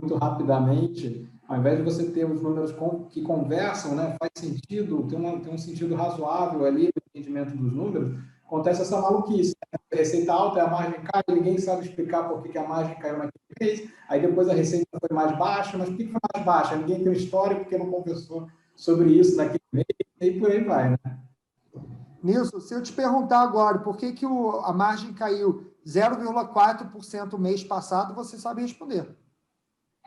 muito rapidamente, ao invés de você ter os números que conversam, né, faz sentido, tem um sentido razoável ali no entendimento dos números, acontece essa maluquice. A receita alta, a margem cai, ninguém sabe explicar por que a margem caiu naquele mês, aí depois a receita foi mais baixa, mas por que foi mais baixa? Ninguém tem história porque não conversou sobre isso naquele mês, e por aí vai, né? Nilson, se eu te perguntar agora por que a margem caiu 0,4% mês passado, você sabe responder.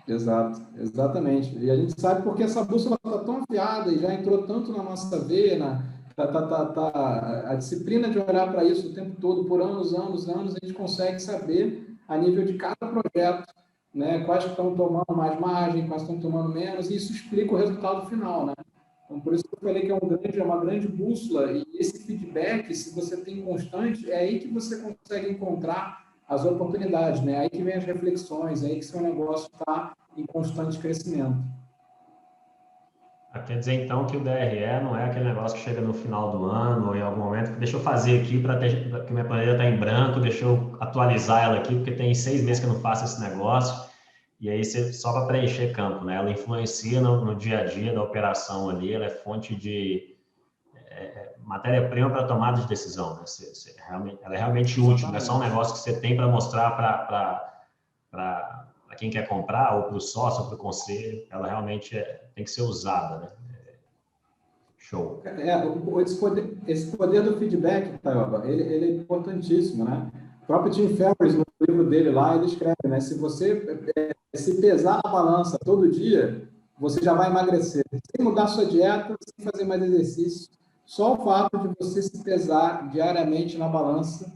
Exato, exatamente. E a gente sabe porque essa bússola está tão afiada e já entrou tanto na nossa veia, a disciplina de olhar para isso o tempo todo, por anos, a gente consegue saber a nível de cada projeto, né, quais estão tomando mais margem, quais estão tomando menos, e isso explica o resultado final, né? Então, por isso que eu falei que é uma grande bússola, e esse feedback, se você tem constante, é aí que você consegue encontrar as oportunidades, né? Aí que vem as reflexões, aí que seu negócio está em constante crescimento. Quer dizer, então, que o DRE não é aquele negócio que chega no final do ano ou em algum momento que deixa eu fazer aqui porque minha planilha está em branco, deixa eu atualizar ela aqui, porque tem 6 meses que eu não faço esse negócio, e aí só para preencher campo, né? Ela influencia no dia a dia da operação ali, ela é fonte de matéria-prima para tomada de decisão, né? Ela é realmente útil, não é só um negócio que você tem para mostrar para quem quer comprar, ou para o sócio, ou para o conselho, ela realmente tem que ser usada, né? Show. Esse poder do feedback, Taioba, ele é importantíssimo, né? O próprio Tim Ferriss, no livro dele lá, ele escreve, né? Se você se pesar na balança todo dia, você já vai emagrecer. Sem mudar sua dieta, sem fazer mais exercício, só o fato de você se pesar diariamente na balança,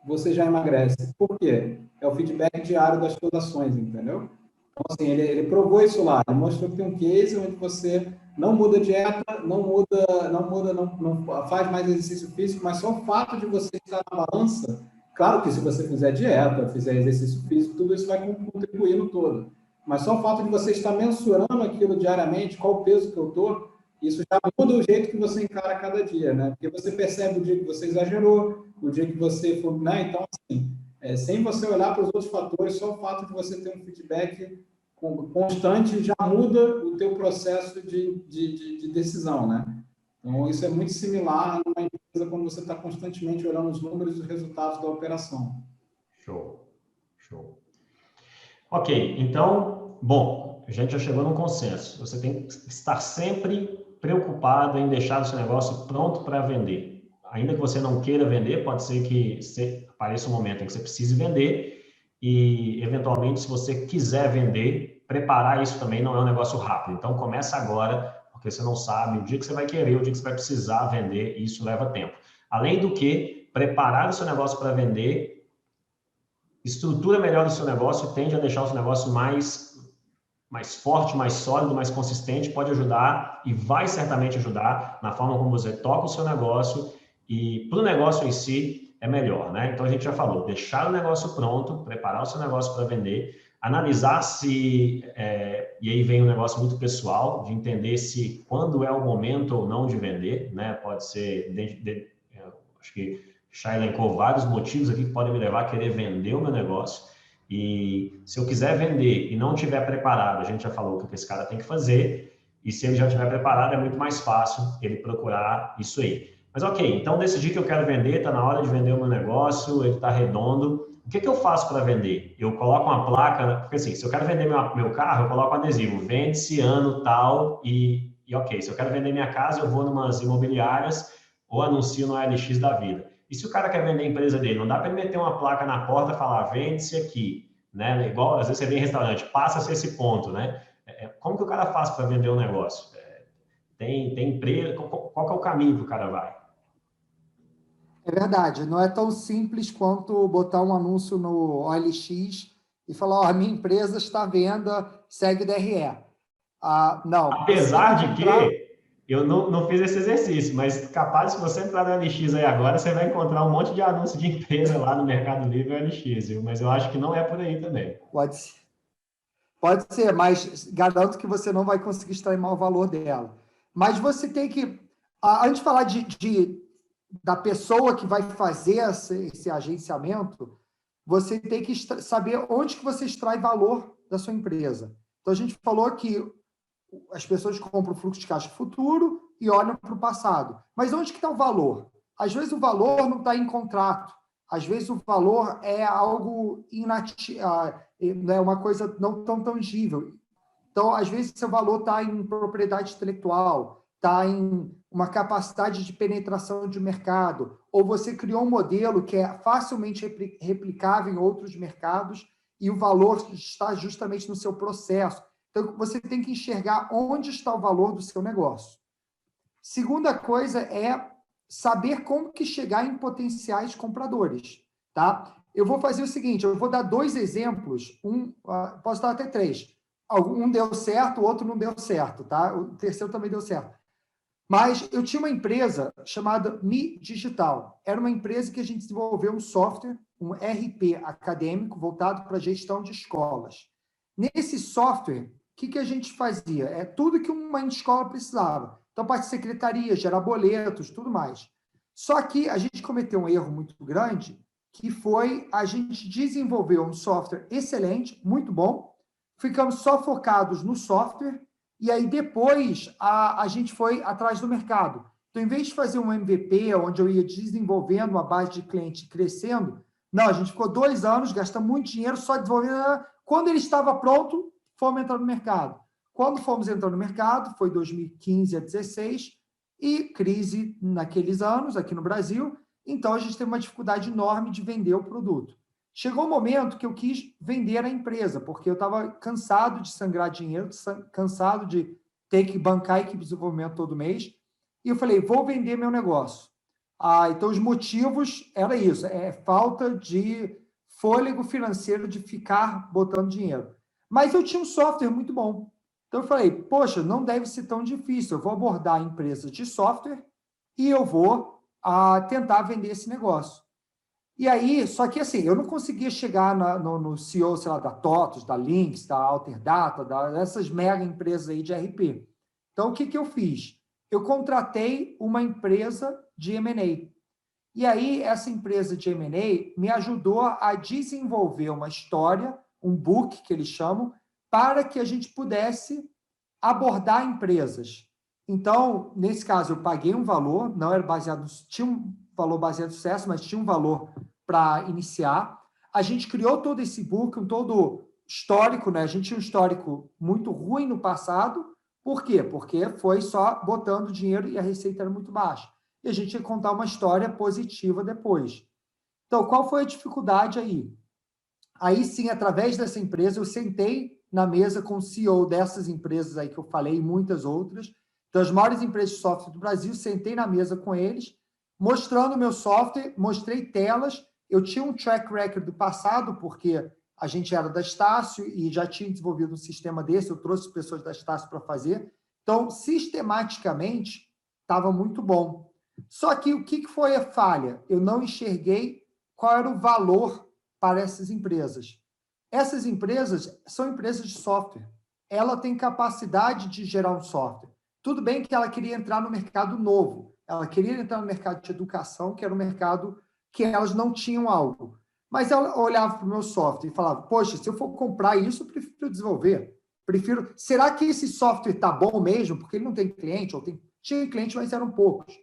você já emagrece. Por quê? É o feedback diário das suas ações, entendeu? Então, assim, ele provou isso lá. Ele mostrou que tem um case onde você não muda dieta, não faz mais exercício físico, mas só o fato de você estar na balança, claro que se você fizer dieta, fizer exercício físico, tudo isso vai contribuir no todo. Mas só o fato de você estar mensurando aquilo diariamente, qual o peso que eu estou, isso já muda o jeito que você encara cada dia, né? Porque você percebe o dia que você exagerou, o dia que você for, né? Então, assim, sem você olhar para os outros fatores, só o fato de você ter um feedback constante já muda o teu processo de decisão, né? Então, isso é muito similar numa empresa quando você está constantemente olhando os números e os resultados da operação. Show. Ok, então, bom, a gente já chegou num consenso. Você tem que estar sempre preocupado em deixar o seu negócio pronto para vender. Ainda que você não queira vender, pode ser que apareça um momento em que você precise vender e, eventualmente, se você quiser vender, preparar isso também não é um negócio rápido. Então, começa agora, porque você não sabe o dia que você vai querer, o dia que você vai precisar vender, e isso leva tempo. Além do que, preparar o seu negócio para vender, estrutura melhor do seu negócio, tende a deixar o seu negócio mais forte, mais sólido, mais consistente, pode ajudar e vai certamente ajudar na forma como você toca o seu negócio e para o negócio em si é melhor, né? Então a gente já falou, deixar o negócio pronto, preparar o seu negócio para vender, analisar se, e aí vem um negócio muito pessoal, de entender se quando é o momento ou não de vender, né? Pode ser, acho que já elencou vários motivos aqui que podem me levar a querer vender o meu negócio. E se eu quiser vender e não estiver preparado, a gente já falou o que esse cara tem que fazer, e se ele já estiver preparado, é muito mais fácil ele procurar isso aí. Mas ok, então decidi que eu quero vender, está na hora de vender o meu negócio, ele está redondo. O que eu faço para vender? Eu coloco uma placa, porque assim, se eu quero vender meu carro, eu coloco um adesivo, vende-se ano tal, e ok, se eu quero vender minha casa, eu vou numas imobiliárias ou anuncio no LX da vida. E se o cara quer vender a empresa dele, não dá para ele meter uma placa na porta e falar, vende-se aqui, né? Igual, às vezes você vem em restaurante, passa-se esse ponto, né? Como que o cara faz para vender um negócio? Tem empresa, qual que é o caminho que o cara vai? É verdade, não é tão simples quanto botar um anúncio no OLX e falar, ó, a minha empresa está à venda, segue DRE. Não, você tem que Apesar de encontrar. que eu não fiz esse exercício, mas capaz, se você entrar no LX aí agora, você vai encontrar um monte de anúncio de empresa lá no Mercado Livre e LX, viu? Mas eu acho que não é por aí também. Pode ser, pode ser, mas garanto que você não vai conseguir extrair o valor dela. Mas você tem que, antes de falar da pessoa que vai fazer esse agenciamento, você tem que saber onde que você extrai valor da sua empresa. Então, a gente falou que as pessoas compram o fluxo de caixa futuro e olham para o passado. Mas onde que está o valor? Às vezes o valor não está em contrato. Às vezes o valor é algo é uma coisa não tão tangível. Então, às vezes, seu valor está em propriedade intelectual, está em uma capacidade de penetração de mercado, ou você criou um modelo que é facilmente replicável em outros mercados e o valor está justamente no seu processo. Então, você tem que enxergar onde está o valor do seu negócio. Segunda coisa é saber como que chegar em potenciais compradores, tá? Eu vou fazer o seguinte, eu vou dar 2 exemplos, posso dar até 3. Um deu certo, o outro não deu certo, tá? O terceiro também deu certo. Mas eu tinha uma empresa chamada Mi Digital. Era uma empresa que a gente desenvolveu um software, um RP acadêmico voltado para a gestão de escolas. Nesse software, o que a gente fazia? É tudo que uma escola precisava. Então, parte de secretaria, gerar boletos, tudo mais. Só que a gente cometeu um erro muito grande, que foi a gente desenvolver um software excelente, muito bom, ficamos só focados no software, e aí depois a gente foi atrás do mercado. Então, em vez de fazer um MVP, onde eu ia desenvolvendo uma base de cliente crescendo, não, a gente ficou 2 anos, gastando muito dinheiro só desenvolvendo. Quando ele estava pronto, fomos entrar no mercado. Quando fomos entrar no mercado, foi 2015 a 2016, e crise naqueles anos, aqui no Brasil, então a gente teve uma dificuldade enorme de vender o produto. Chegou o momento que eu quis vender a empresa, porque eu estava cansado de sangrar dinheiro, cansado de ter que bancar a equipe de desenvolvimento todo mês, e eu falei, vou vender meu negócio. Então, os motivos era isso, falta de fôlego financeiro de ficar botando dinheiro. Mas eu tinha um software muito bom. Então, eu falei, poxa, não deve ser tão difícil, eu vou abordar empresas de software e eu vou tentar vender esse negócio. E aí, só que assim, eu não conseguia chegar no CEO, sei lá, da TOTUS, da Lynx, da Alterdata, dessas mega empresas aí de RP. Então, o que eu fiz? Eu contratei uma empresa de M&A. E aí, essa empresa de M&A me ajudou a desenvolver uma história, um book, que eles chamam, para que a gente pudesse abordar empresas. Então, nesse caso, eu paguei um valor, não era baseado, tinha um valor baseado no sucesso, mas tinha um valor para iniciar. A gente criou todo esse book, todo histórico, né? A gente tinha um histórico muito ruim no passado. Por quê? Porque foi só botando dinheiro e a receita era muito baixa. E a gente ia contar uma história positiva depois. Então, qual foi a dificuldade aí? Aí sim, através dessa empresa, eu sentei na mesa com o CEO dessas empresas aí que eu falei e muitas outras, das maiores empresas de software do Brasil, sentei na mesa com eles, mostrando o meu software, mostrei telas, eu tinha um track record do passado, porque a gente era da Estácio e já tinha desenvolvido um sistema desse, eu trouxe pessoas da Estácio para fazer, então, sistematicamente, estava muito bom. Só que o que foi a falha? Eu não enxerguei qual era o valor para essas empresas. Essas empresas são empresas de software. Ela tem capacidade de gerar um software. Tudo bem que ela queria entrar no mercado novo. Ela queria entrar no mercado de educação, que era um mercado que elas não tinham algo. Mas ela olhava para o meu software e falava, poxa, se eu for comprar isso, eu prefiro desenvolver. Será que esse software está bom mesmo? Porque ele não tem cliente, tinha cliente, mas eram poucos.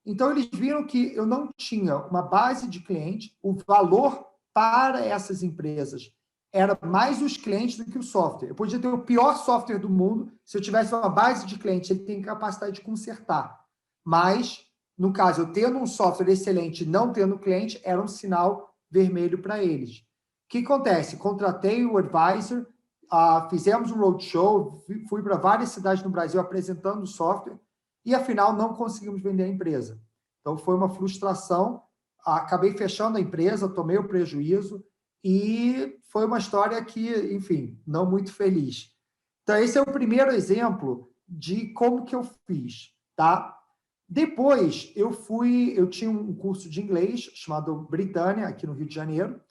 Então, eles viram que eu não tinha uma base de cliente, o valor para essas empresas era mais os clientes do que o software. Eu podia ter o pior software do mundo, se eu tivesse uma base de cliente, ele tem capacidade de consertar. Mas, no caso, eu tendo um software excelente e não tendo cliente, era um sinal vermelho para eles. O que acontece? Contratei o advisor, fizemos um roadshow, fui para várias cidades no Brasil apresentando o software e, afinal, não conseguimos vender a empresa. Então, foi uma frustração. Acabei fechando a empresa, tomei o prejuízo e foi uma história que, enfim, não muito feliz. Então, esse é o primeiro exemplo de como que eu fiz, tá? Depois, eu tinha um curso de inglês chamado Britânia, aqui no Rio de Janeiro.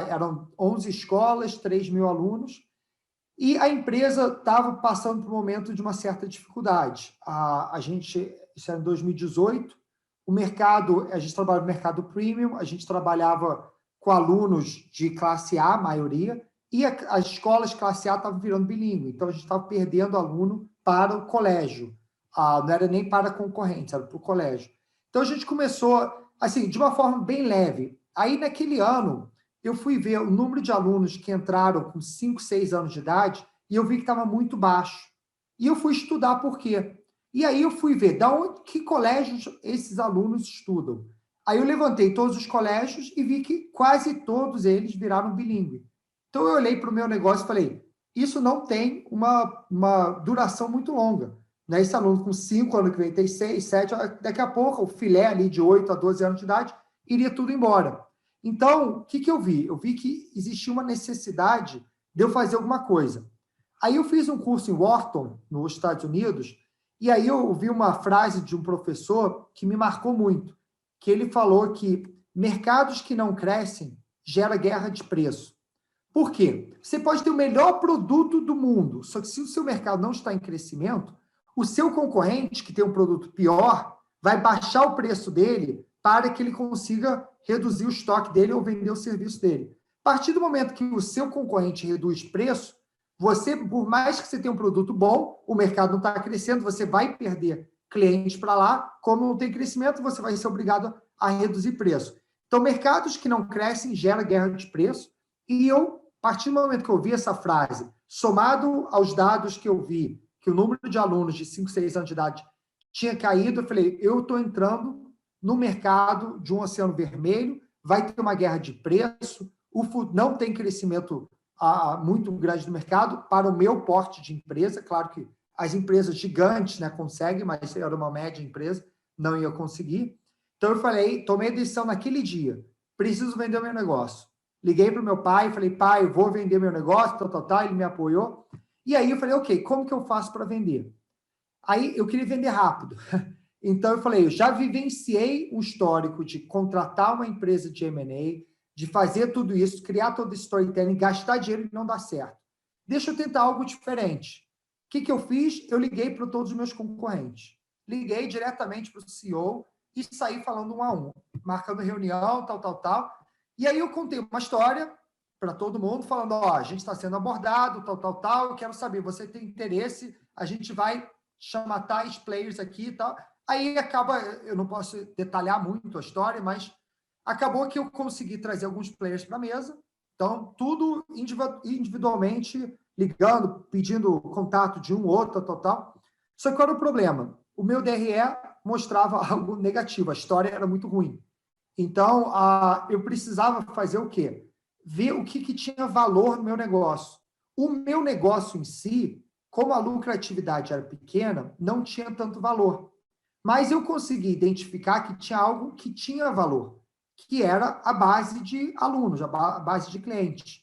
Eram 11 escolas, 3.000 alunos, e a empresa estava passando por um momento de uma certa dificuldade. Isso era em 2018, a gente trabalhava no mercado premium, a gente trabalhava com alunos de classe A, a maioria, e as escolas classe A estavam virando bilíngue, então a gente estava perdendo aluno para o colégio. Não era nem para concorrentes, era para o colégio. Então, a gente começou, assim, de uma forma bem leve. Aí, naquele ano, eu fui ver o número de alunos que entraram com 5, 6 anos de idade e eu vi que estava muito baixo. E eu fui estudar por quê. E aí eu fui ver que colégios esses alunos estudam. Aí eu levantei todos os colégios e vi que quase todos eles viraram bilíngue. Então, eu olhei para o meu negócio e falei, isso não tem uma duração muito longa. Esse aluno com 5 anos que vem tem 6, 7, daqui a pouco o filé ali de 8 a 12 anos de idade iria tudo embora. Então, o que eu vi? Eu vi que existia uma necessidade de eu fazer alguma coisa. Aí eu fiz um curso em Wharton, nos Estados Unidos, e aí eu ouvi uma frase de um professor que me marcou muito, que ele falou que mercados que não crescem gera guerra de preço. Por quê? Você pode ter o melhor produto do mundo, só que se o seu mercado não está em crescimento, o seu concorrente, que tem um produto pior, vai baixar o preço dele para que ele consiga reduzir o estoque dele ou vender o serviço dele. A partir do momento que o seu concorrente reduz preço, você, por mais que você tenha um produto bom, o mercado não está crescendo, você vai perder clientes para lá. Como não tem crescimento, você vai ser obrigado a reduzir preço. Então, mercados que não crescem geram guerra de preço. E eu, a partir do momento que eu vi essa frase, somado aos dados que eu vi, que o número de alunos de 5, 6 anos de idade tinha caído, eu falei, eu estou entrando no mercado de um oceano vermelho, vai ter uma guerra de preço, não tem crescimento muito grande no mercado para o meu porte de empresa. Claro que as empresas gigantes, né, conseguem, mas era uma média empresa, não ia conseguir. Então, eu falei, tomei a decisão naquele dia, preciso vender o meu negócio. Liguei para o meu pai, falei, pai, eu vou vender meu negócio, ele me apoiou. E aí eu falei, ok, como que eu faço para vender? Aí eu queria vender rápido. Então eu falei, eu já vivenciei um histórico de contratar uma empresa de M&A, de fazer tudo isso, criar todo esse storytelling, gastar dinheiro e não dar certo. Deixa eu tentar algo diferente. O que eu fiz? Eu liguei para todos os meus concorrentes. Liguei diretamente para o CEO e saí falando 1 a 1, marcando reunião, tal. E aí eu contei uma história para todo mundo, falando, a gente está sendo abordado, tal, eu quero saber, você tem interesse, a gente vai chamar tais players aqui e tal. Aí eu não posso detalhar muito a história, mas acabou que eu consegui trazer alguns players para a mesa, então tudo individualmente, ligando, pedindo contato de um, outro, tal. Só que qual era o problema? O meu DRE mostrava algo negativo, a história era muito ruim. Então, eu precisava fazer o quê? Ver o que tinha valor no meu negócio. O meu negócio em si, como a lucratividade era pequena, não tinha tanto valor. Mas eu consegui identificar que tinha algo que tinha valor, que era a base de alunos, a base de clientes.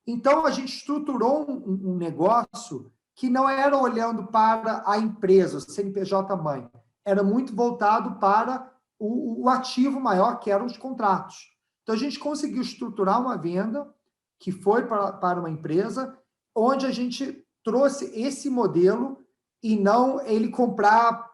Então, a gente estruturou um negócio que não era olhando para a empresa, o CNPJ mãe, era muito voltado para o ativo maior, que eram os contratos. Então, a gente conseguiu estruturar uma venda que foi para uma empresa, onde a gente trouxe esse modelo e não ele comprar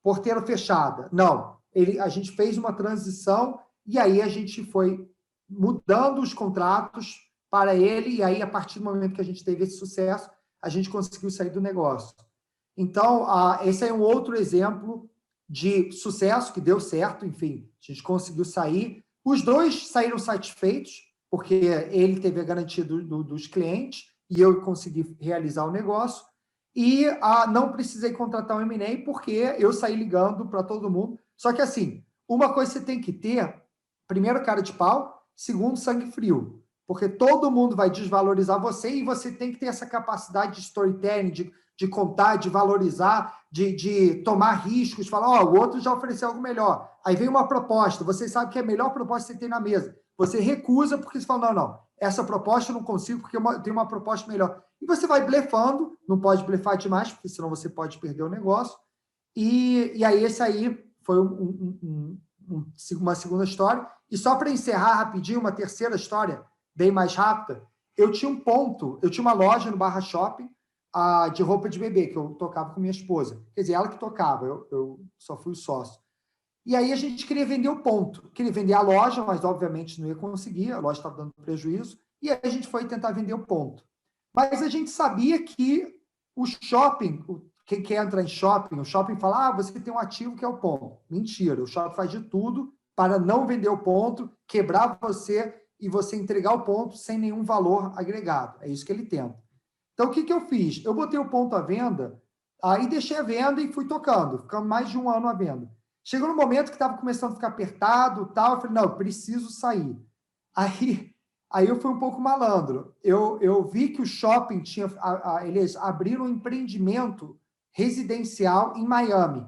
porteira fechada. Não, a gente fez uma transição e aí a gente foi mudando os contratos para ele, e aí, a partir do momento que a gente teve esse sucesso, a gente conseguiu sair do negócio. Então, esse é um outro exemplo de sucesso, que deu certo, enfim, a gente conseguiu sair. Os dois saíram satisfeitos, porque ele teve a garantia dos clientes e eu consegui realizar o negócio. E não precisei contratar um M&A, porque eu saí ligando para todo mundo. Só que, assim, uma coisa você tem que ter, primeiro, cara de pau, segundo, sangue frio. Porque todo mundo vai desvalorizar você e você tem que ter essa capacidade de storytelling, de contar, de valorizar, de tomar riscos, falar, o outro já ofereceu algo melhor. Aí vem uma proposta, você sabe que é a melhor proposta que você tem na mesa. Você recusa porque você fala, não, essa proposta eu não consigo porque eu tenho uma proposta melhor. E você vai blefando, não pode blefar demais, porque senão você pode perder o negócio. E aí esse aí foi uma segunda história. E só para encerrar rapidinho, uma terceira história, bem mais rápida, eu tinha uma loja no Barra Shopping, de roupa de bebê, que eu tocava com minha esposa. Quer dizer, ela que tocava, eu só fui o sócio. E aí a gente queria vender o ponto, queria vender a loja, mas obviamente não ia conseguir, a loja estava dando prejuízo, e aí a gente foi tentar vender o ponto. Mas a gente sabia que o shopping, quem quer entrar em shopping, o shopping fala, você tem um ativo que é o ponto. Mentira, o shopping faz de tudo para não vender o ponto, quebrar você e você entregar o ponto sem nenhum valor agregado. É isso que ele tenta. Então, o que eu fiz? Eu botei o ponto à venda, aí deixei a venda e fui tocando. Ficamos mais de 1 ano à venda. Chegou no momento que estava começando a ficar apertado, tal, eu falei, não, eu preciso sair. Aí eu fui um pouco malandro. Eu vi que o shopping eles abriram um empreendimento residencial em Miami.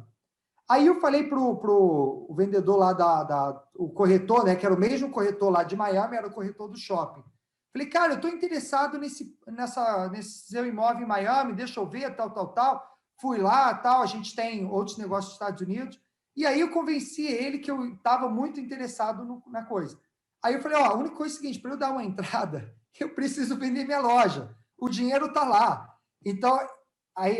Aí eu falei pro vendedor lá, o corretor, né, que era o mesmo corretor lá de Miami, era o corretor do shopping. Falei, cara, eu estou interessado nesse seu imóvel em Miami, deixa eu ver, tal. Fui lá, tal, a gente tem outros negócios nos Estados Unidos. E aí eu convenci ele que eu estava muito interessado na coisa. Aí eu falei, a única coisa é o seguinte, para eu dar uma entrada, eu preciso vender minha loja. O dinheiro está lá. Então, aí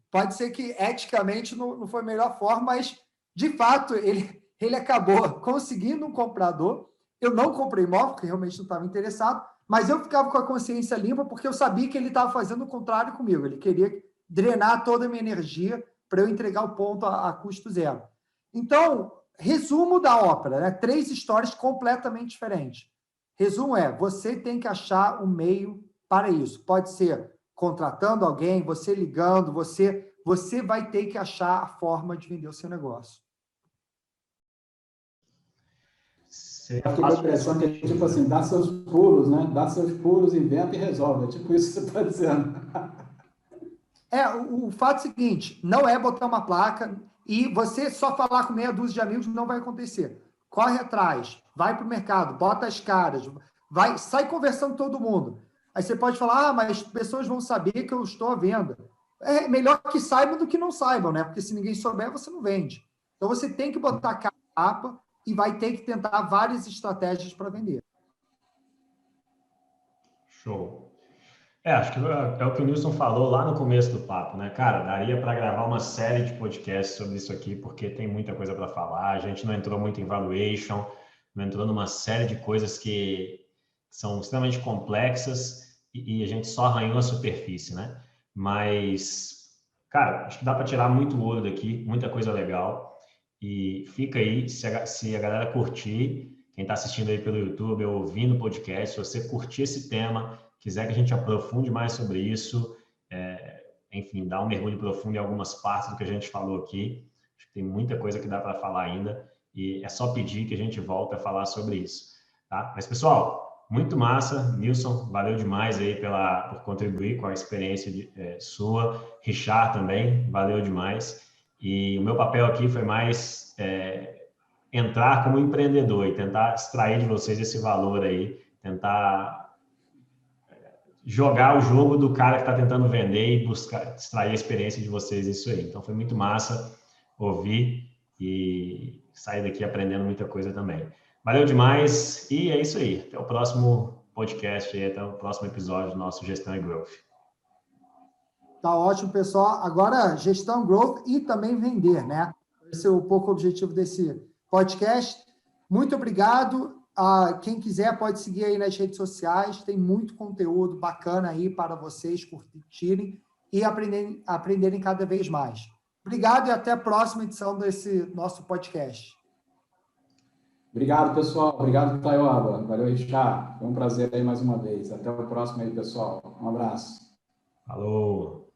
pode ser que eticamente não foi a melhor forma, mas, de fato, ele acabou conseguindo um comprador. Eu não comprei imóvel, porque realmente não estava interessado, mas eu ficava com a consciência limpa, porque eu sabia que ele estava fazendo o contrário comigo. Ele queria drenar toda a minha energia para eu entregar o ponto a custo zero. Então, resumo da ópera, né? 3 histórias completamente diferentes. Resumo você tem que achar um meio para isso. Pode ser contratando alguém, você ligando, você vai ter que achar a forma de vender o seu negócio. Eu fiquei com a impressão que é tipo assim, dá seus pulos, né? Dá seus pulos, inventa e resolve. É tipo isso que você está dizendo. O fato é o seguinte, não é botar uma placa e você só falar com meia dúzia de amigos não vai acontecer. Corre atrás, vai para o mercado, bota as caras, sai conversando com todo mundo. Aí você pode falar, mas pessoas vão saber que eu estou à venda. É melhor que saibam do que não saibam, né? Porque se ninguém souber, você não vende. Então você tem que botar a capa e vai ter que tentar várias estratégias para vender. Show. Acho que é o que o Nilson falou lá no começo do papo, né? Cara, daria para gravar uma série de podcasts sobre isso aqui, porque tem muita coisa para falar. A gente não entrou muito em valuation, não entrou numa série de coisas que são extremamente complexas e a gente só arranhou a superfície, né? Mas, cara, acho que dá para tirar muito ouro daqui, muita coisa legal. E fica aí, se a galera curtir, quem está assistindo aí pelo YouTube ou ouvindo o podcast, se você curtir esse tema, quiser que a gente aprofunde mais sobre isso, enfim, dar um mergulho profundo em algumas partes do que a gente falou aqui, acho que tem muita coisa que dá para falar ainda, e é só pedir que a gente volte a falar sobre isso, tá? Mas, pessoal, muito massa. Nilson, valeu demais aí por contribuir com a experiência sua. Richard também, valeu demais. E o meu papel aqui foi mais entrar como empreendedor e tentar extrair de vocês esse valor aí, tentar jogar o jogo do cara que está tentando vender e buscar extrair a experiência de vocês isso aí. Então, foi muito massa ouvir e sair daqui aprendendo muita coisa também. Valeu demais e é isso aí. Até o próximo podcast, até o próximo episódio do nosso Gestão e Growth. Tá ótimo, pessoal. Agora, gestão, growth e também vender, né? Esse é um pouco o objetivo desse podcast. Muito obrigado. Quem quiser pode seguir aí nas redes sociais, tem muito conteúdo bacana aí para vocês curtirem e aprenderem cada vez mais. Obrigado e até a próxima edição desse nosso podcast. Obrigado, pessoal. Obrigado, Taioba. Valeu, Richard. Foi um prazer aí mais uma vez. Até o próximo aí, pessoal. Um abraço. Falou!